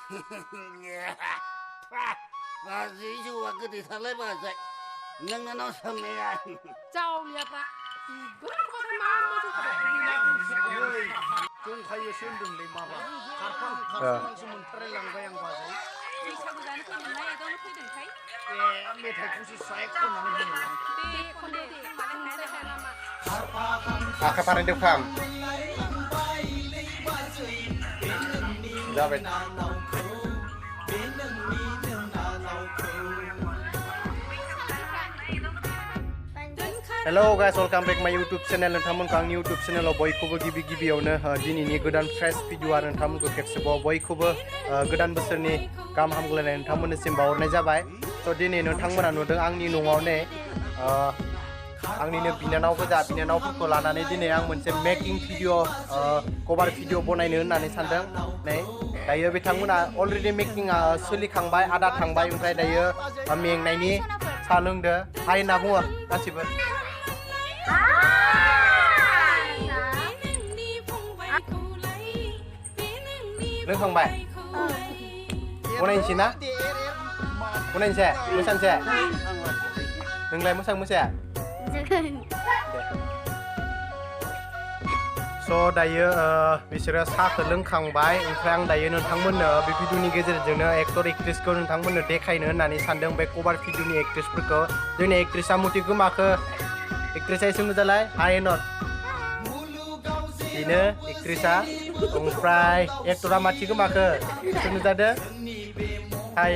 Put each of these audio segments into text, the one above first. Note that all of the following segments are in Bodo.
Dĩ dụ là cái gì thật lấy bà dậy nhưng nó sầm này à Chào liệt ạ Bữa có cái má Chúng khai xuyên đừng lấy mà bà Kharfahang xung mình Langbai yang bà dậy Đi sao bây giờ nó không này đâu nó thấy đừng thấy Mẹ thầy cũng sẽ xoay con nó mình Đi con đi đi mà lên này là mà Kharfahang được không? Ra về Hello guys, welcome back my YouTube channel. नोंथांमोनखौ आंनि YouTube channel आव बयखौबो गिबियावनो दिनैनि गोदान फ्रेश भिडिअ आरो नोंथांमोनखौ खेबसेबाव बयखौबो गोदान बोसोरनि गाहाम हामग्लायनाय नोंथांमोननिसिम बावहरनाय जाबाय। स' दिनै नोंथांमोना नुदों आंनि न'आवनो आंनिनो बिनानावफोरखौ लानानै दिनै आं मोनसे मेकिं भिडिअ कभार भिडिअ बनायनो होननानै सानदों। नै दायो बिथांमोना अलरेडि मेकिंआ सोलिखांबाय आदा थांबाय ओमफ्राय दायो मेंनायनि सा लोंदो हाय होनना बुङो गासिबो लोंखांबाय बनायनोसै ना बनायनोसै मोसानोसै नोंलाय मोसाया स' दायो बिसोरो साहाखौ लोंखांबाय ओमफ्राय आं दायो नोंथांमोननो बे भिडिअनि गेजेरजोंनो एक्टर एक्ट्रेसखौ नोंथांमोननो देखायनो होननानै सानदों बे कभार भिडिअनि एक्ट्रेसफोरखौ जोंनि एक्ट्रेसा मुथि गोमाखो एक्ट्रेसा एसे मोजांलाय हाय नट बेनो एक्ट्रेसा ओमफ्राय एक्टरा माथि गोमाखो एसे नुजादो हाय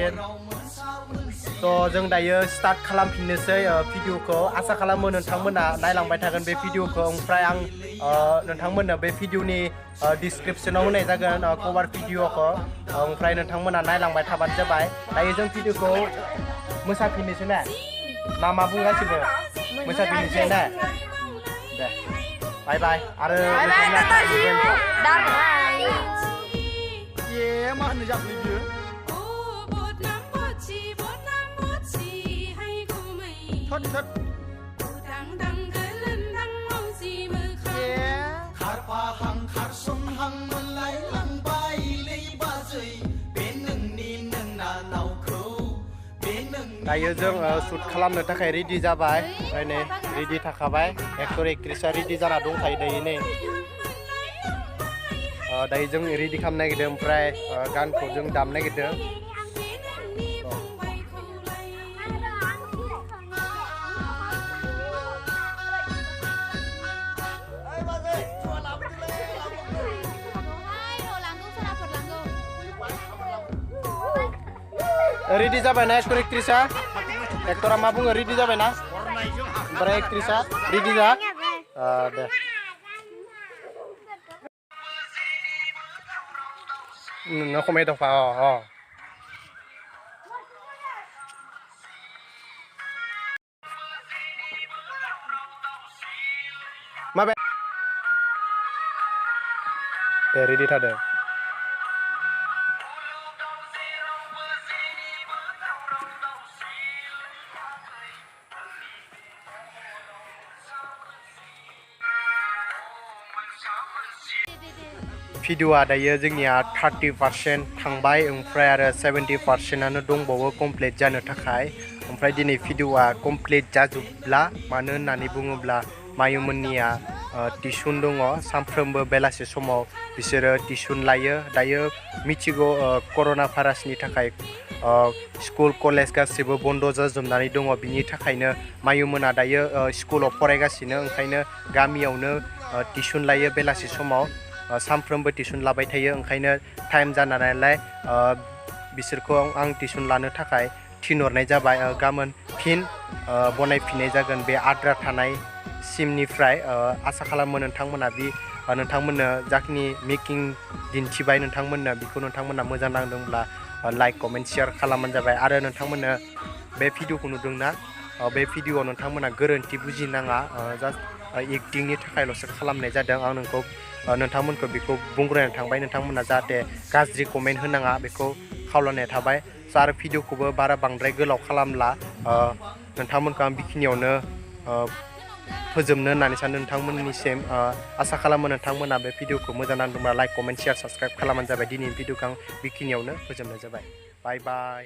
स' जों दायो स्टार्ट खालामफिननोसै भिडिअखौ आसा खालामो नोंथांमोना नायलांबाय थागोन बे भिडिअखौ ओमफ्राय आं नोंथांमोननो बे भिडिअनि डिसक्रिपसनाव होनाय जागोन कभार भिडिअखौ ओमफ्राय नोंथांमोना नायलांबाय थाबानो जाबाय दायो जों भिडिअखौ मोसाफिननोसै ना मा बुंगासिबो मोसाफिननोसै ना दे बाय बाय आरो मा होनो जाखो बियो Kharfahang Karsonhang Mwnlai Langbai दायो जों शुट खालामनो थाखाय रेडि जाबाय ओमफ्राय नै रेडि थाखाबाय एक्टर एक्ट्रेसा रेडि जाना दंखायो दायो नै दायो जों रेडि खालामनो नागिरदों ओमफ्राय गानखौ जों दामनो नागिरदों रेडि जाबाय ना एक्टर एक्ट्रेसा एक्टरा मा बुङो रेडि जाबाय ना ओमफ्राय एक्ट्रेसा रेडि जा दे नोङो खमाय दफा माबे दे रेडि थादो भिडिअआ दायो जोंनिया 30% थांबाय ओमफ्राय आरो 70%आनो दंबावो कमप्लिट जानो थाखाय ओमफ्राय दिनै भिडिअआ कमप्लिट जाजोबब्ला मानो होननानै बुङोब्ला मायुमोननिया टिउसन दङ सानफ्रोमबो बेलासि समाव बिसोरो टिउसन लायो दायो मिथिगौ कर'ना भाइरासनि थाखाय स्कुल कलेज गासिबो बन्द जाजोबनानै दङ बिनि थाखायनो मायुमोना दायो स्कुलाव फरायगासिनो ओंखायनो गामियावनो टिउसन लायो बेलासि समाव सानफ्रोमबो टिउसन लाबाय थायो ओंखायनो टाइम जानायलाय बिसोरखौ आं टिउसन लानो थाखाय थिनहरनाय जाबाय गाबोन फिन बनायफिननाय जागोन बे आद्रा थानाय सिमनिफ्राय आसा खालामो नोंथांमोननो जाखिनि मेकिं दिन्थिबाय नोंथांमोननो बेखौ नोंथांमोना मोजां नांदोंब्ला लाइक कमेन्ट शेयार खालामबानो जाबाय आरो नोंथांमोननो बे भिडिअखौ नुदोंना बे भिडिअआव नोंथांमोना गोरोन्थि बुजिनाङा जास्ट एक्टिंनि थाखायल'सो खालामनाय जादों आं नोंथांमोनखौ बेखौ बुंग्रोनानै थांबाय नोंथांमोना जाहाथे गाज्रि कमेन्ट होनाङा बेखौ खावलायनाय थाबाय आरो भिडिअखौबो बांद्राय गोलाव खालामला नोंथांमोनखौ आं बेखिनियावनो फोजोबनो होननानै सानो नोंथांमोननिसिम आसा खालामो नोंथांमोना बे भिडिअखौ मोजां नांदोंब्ला लाइक कमेन्ट शेयार साबस्क्राइब खालामबानो जाबाय दिनैनि भिडिअखौ आं बेखिनियावनो फोजोबनाय जाबाय बाय बाय